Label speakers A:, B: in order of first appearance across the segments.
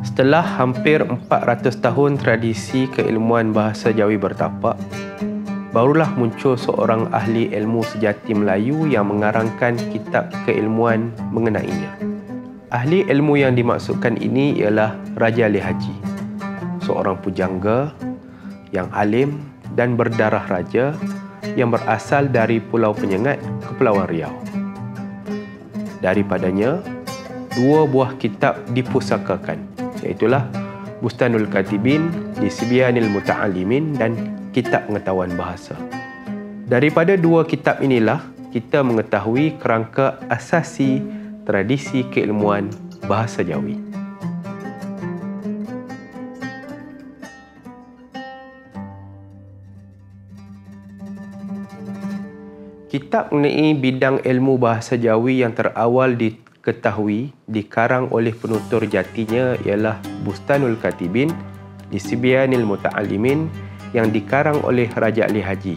A: Setelah hampir 400 tahun tradisi keilmuan bahasa Jawi bertapak, barulah muncul seorang ahli ilmu sejati Melayu yang mengarangkan kitab keilmuan mengenainya. Ahli ilmu yang dimaksudkan ini ialah Raja Ali Haji, seorang pujangga yang alim dan berdarah raja yang berasal dari Pulau Penyengat, Kepulauan Riau. Daripadanya, 2 buah kitab dipusakakan, iaitulah Bustanul Katibin, Lisibyanil Muta'allimin dan Kitab Pengetahuan Bahasa. Daripada 2 kitab inilah, kita mengetahui kerangka asasi tradisi keilmuan bahasa Jawi. Kitab mengenai bidang ilmu bahasa Jawi yang terawal diketahui dikarang oleh penutur jatinya ialah Bustanul Katibin, Lisibyanil Muta'allimin yang dikarang oleh Raja Ali Haji.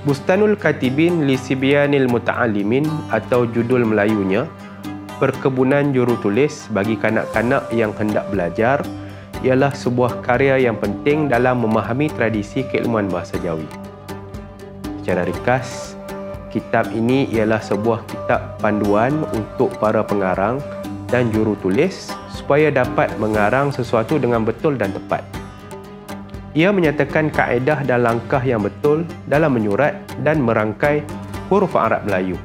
A: Bustanul Katibin Lisibyanil Muta'allimin atau judul Melayunya Perkebunan Jurutulis bagi kanak-kanak yang hendak belajar ialah sebuah karya yang penting dalam memahami tradisi keilmuan bahasa Jawi. Secara ringkas, kitab ini ialah sebuah kitab panduan untuk para pengarang dan jurutulis supaya dapat mengarang sesuatu dengan betul dan tepat. Ia menyatakan kaedah dan langkah yang betul dalam menyurat dan merangkai huruf Arab Melayu,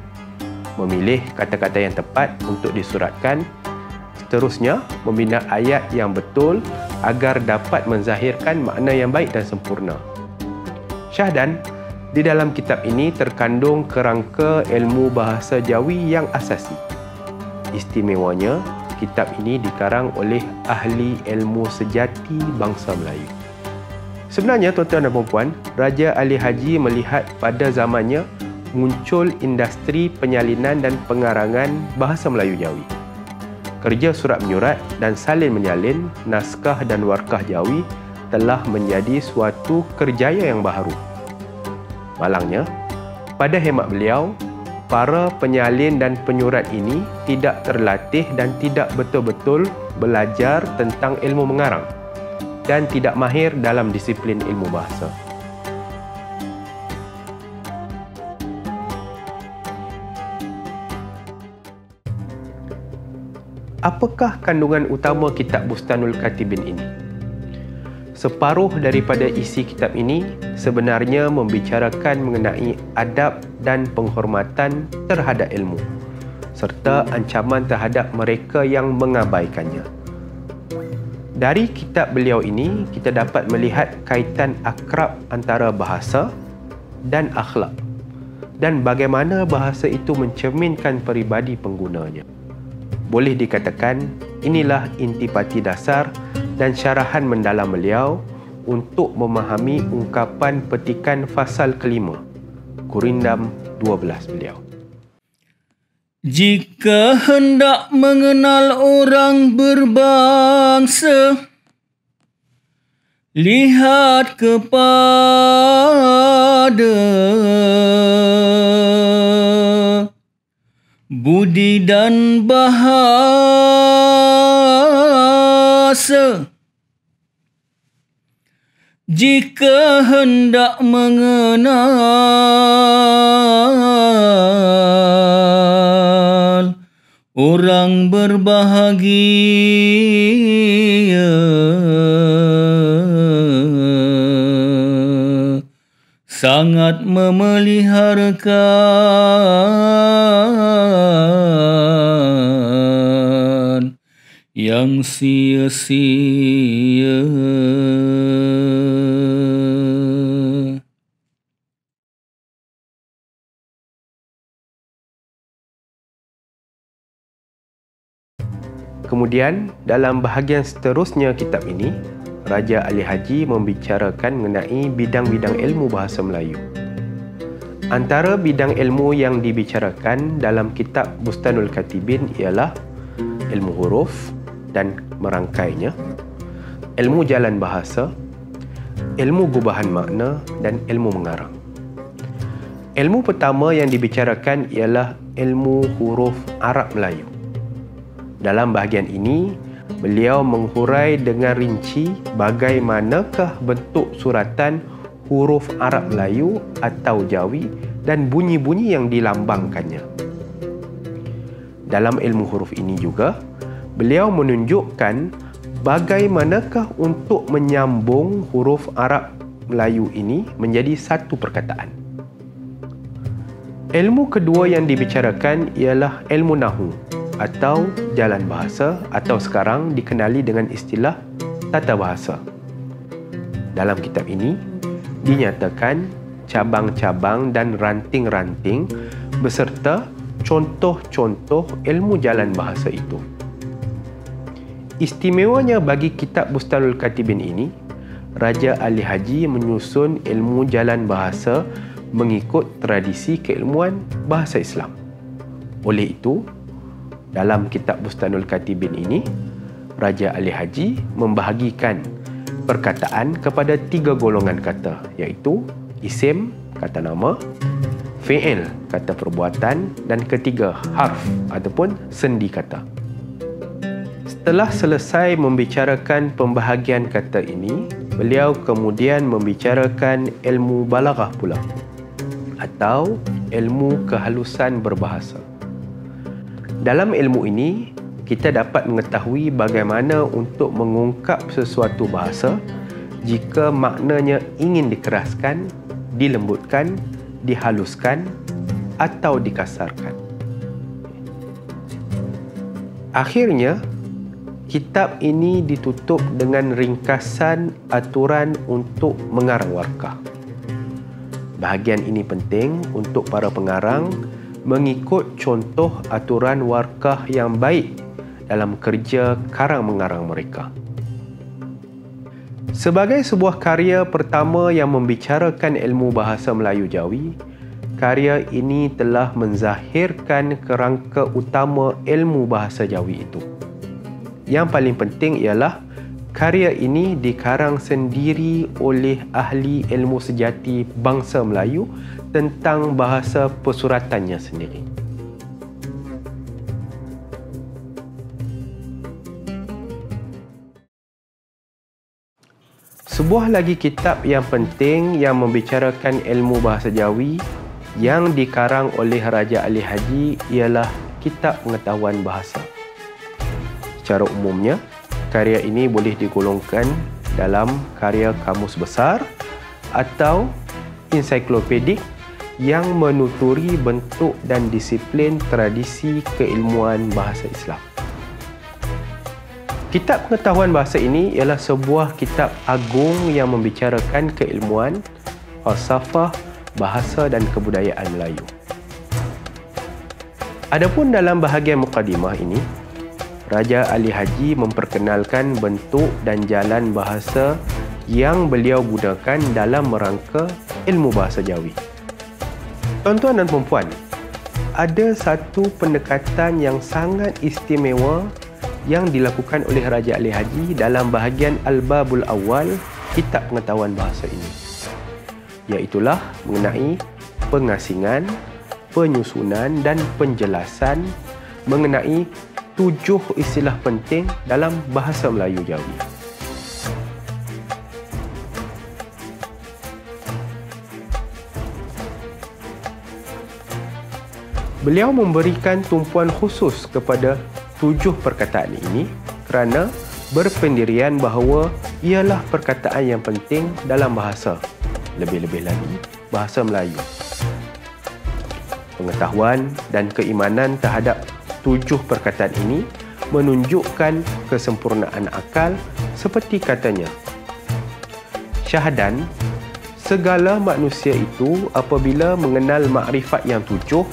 A: memilih kata-kata yang tepat untuk disuratkan, seterusnya membina ayat yang betul agar dapat menzahirkan makna yang baik dan sempurna. Syahdan, di dalam kitab ini terkandung kerangka ilmu bahasa Jawi yang asasi. Istimewanya, kitab ini dikarang oleh ahli ilmu sejati bangsa Melayu. Sebenarnya, tuan-tuan dan puan-puan, Raja Ali Haji melihat pada zamannya muncul industri penyalinan dan pengarangan bahasa Melayu Jawi. Kerja surat menyurat dan salin menyalin naskah dan warkah Jawi telah menjadi suatu kerjaya yang baharu. Malangnya, pada hemat beliau, para penyalin dan penyurat ini tidak terlatih dan tidak betul-betul belajar tentang ilmu mengarang dan tidak mahir dalam disiplin ilmu bahasa. Apakah kandungan utama kitab Bustanul Katibin ini? Separuh daripada isi kitab ini sebenarnya membicarakan mengenai adab dan penghormatan terhadap ilmu, serta ancaman terhadap mereka yang mengabaikannya. Dari kitab beliau ini, kita dapat melihat kaitan akrab antara bahasa dan akhlak dan bagaimana bahasa itu mencerminkan peribadi penggunanya. Boleh dikatakan, inilah intipati dasar dan syarahan mendalam beliau untuk memahami ungkapan petikan fasal kelima, Gurindam 12 beliau.
B: Jika hendak mengenal orang berbangsa, lihat kepada budi dan bahasa. Jika hendak mengenal orang berbahagia, sangat memeliharakan yang sia-sia.
A: Kemudian, dalam bahagian seterusnya kitab ini, Raja Ali Haji membicarakan mengenai bidang-bidang ilmu bahasa Melayu. Antara bidang ilmu yang dibicarakan dalam kitab Bustanul Katibin ialah ilmu huruf dan merangkainya, ilmu jalan bahasa, ilmu gubahan makna dan ilmu mengarang. Ilmu pertama yang dibicarakan ialah ilmu huruf Arab Melayu. Dalam bahagian ini, beliau menghurai dengan rinci bagaimanakah bentuk suratan huruf Arab Melayu atau Jawi dan bunyi-bunyi yang dilambangkannya. Dalam ilmu huruf ini juga, beliau menunjukkan bagaimanakah untuk menyambung huruf Arab Melayu ini menjadi satu perkataan. Ilmu kedua yang dibicarakan ialah ilmu nahu atau jalan bahasa atau sekarang dikenali dengan istilah tata bahasa. Dalam kitab ini dinyatakan cabang-cabang dan ranting-ranting beserta contoh-contoh ilmu jalan bahasa itu. Istimewanya bagi kitab Bustanul Katibin ini, Raja Ali Haji menyusun ilmu jalan bahasa mengikut tradisi keilmuan bahasa Islam. Oleh itu, dalam kitab Bustanul Katibin ini, Raja Ali Haji membahagikan perkataan kepada 3 golongan kata, iaitu isim, kata nama, fi'il, kata perbuatan, dan ketiga, harf ataupun sendi kata. Setelah selesai membicarakan pembahagian kata ini, beliau kemudian membicarakan ilmu balaghah pula atau ilmu kehalusan berbahasa. Dalam ilmu ini, kita dapat mengetahui bagaimana untuk mengungkap sesuatu bahasa jika maknanya ingin dikeraskan, dilembutkan, dihaluskan atau dikasarkan. Akhirnya, kitab ini ditutup dengan ringkasan aturan untuk mengarang warkah. Bahagian ini penting untuk para pengarang mengikut contoh aturan warkah yang baik dalam kerja karang mengarang mereka. Sebagai sebuah karya pertama yang membicarakan ilmu bahasa Melayu Jawi, karya ini telah menzahirkan kerangka utama ilmu bahasa Jawi itu. Yang paling penting ialah karya ini dikarang sendiri oleh ahli ilmu sejati bangsa Melayu tentang bahasa pesuratannya sendiri. Sebuah lagi kitab yang penting yang membicarakan ilmu bahasa Jawi yang dikarang oleh Raja Ali Haji ialah Kitab Pengetahuan Bahasa. Secara umumnya, karya ini boleh digolongkan dalam karya kamus besar atau ensiklopedik yang menuturi bentuk dan disiplin tradisi keilmuan bahasa Islam. Kitab Pengetahuan Bahasa ini ialah sebuah kitab agung yang membicarakan keilmuan, falsafah, bahasa dan kebudayaan Melayu. Adapun dalam bahagian mukadimah ini, Raja Ali Haji memperkenalkan bentuk dan jalan bahasa yang beliau gunakan dalam merangka ilmu bahasa Jawi. Tuan-tuan dan puan-puan, ada satu pendekatan yang sangat istimewa yang dilakukan oleh Raja Ali Haji dalam bahagian Al-Babul Awal Kitab Pengetahuan Bahasa ini, iaitulah mengenai pengasingan, penyusunan dan penjelasan mengenai 7 istilah penting dalam bahasa Melayu Jawi. Beliau memberikan tumpuan khusus kepada 7 perkataan ini kerana berpendirian bahawa ialah perkataan yang penting dalam bahasa, lebih-lebih lagi bahasa Melayu. Pengetahuan dan keimanan terhadap 7 perkataan ini menunjukkan kesempurnaan akal seperti katanya, syahadan, segala manusia itu apabila mengenal makrifat yang 7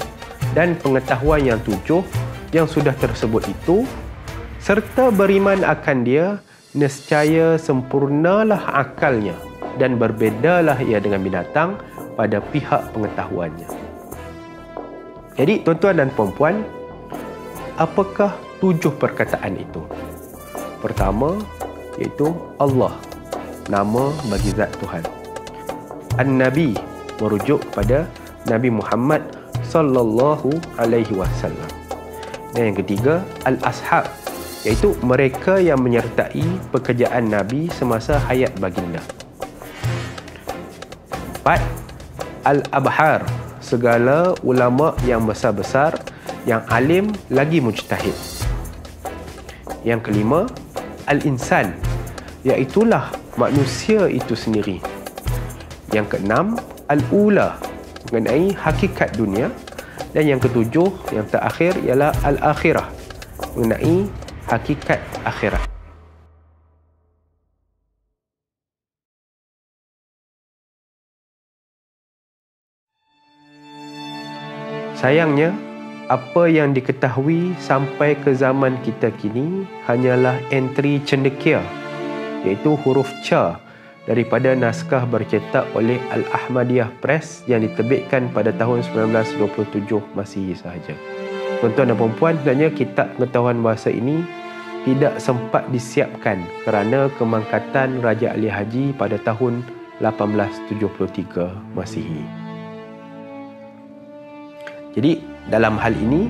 A: dan pengetahuan yang 7 yang sudah tersebut itu, serta beriman akan dia, nescaya sempurnalah akalnya dan berbedalah ia dengan binatang pada pihak pengetahuannya. Jadi tuan-tuan dan puan-puan, apakah 7 perkataan itu? Pertama, iaitu Allah, nama bagi zat Tuhan. An-Nabi, merujuk kepada Nabi Muhammad sallallahu alaihi wasallam. Dan yang ketiga, Al-Ashab, iaitu mereka yang menyertai pekerjaan Nabi semasa hayat baginda. 4. Al-Abhar, segala ulama yang besar-besar, yang alim lagi mujtahid. Yang kelima, Al-Insan, iaitulah manusia itu sendiri. Yang keenam, Al-Ula, mengenai hakikat dunia. Dan yang ketujuh, yang terakhir ialah Al-Akhirah, mengenai hakikat akhirat. Sayangnya, apa yang diketahui sampai ke zaman kita kini hanyalah entry cendekia, iaitu huruf Ca daripada naskah bercetak oleh Al-Ahmadiyah Press yang diterbitkan pada tahun 1927 Masihi sahaja. Tuan-tuan dan puan-puan, sebenarnya kitab pengetahuan bahasa ini tidak sempat disiapkan kerana kemangkatan Raja Ali Haji pada tahun 1873 Masihi. Jadi, dalam hal ini,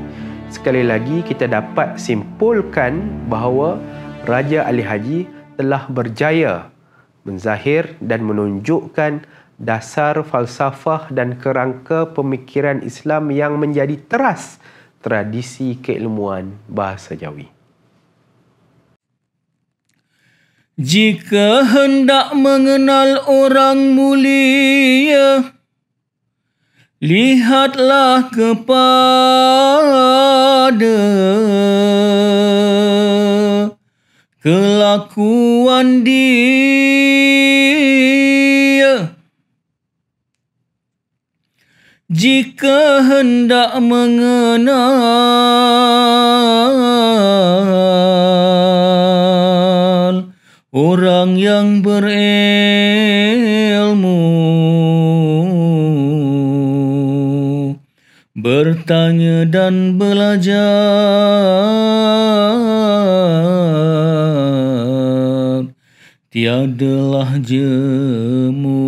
A: sekali lagi kita dapat simpulkan bahawa Raja Ali Haji telah berjaya menzahir dan menunjukkan dasar falsafah dan kerangka pemikiran Islam yang menjadi teras tradisi keilmuan bahasa Jawi.
B: Jika hendak mengenal orang mulia, lihatlah kepada kelakuan dia. Jika hendak mengenal orang yang berilmu, bertanya dan belajar, tiadalah jemu.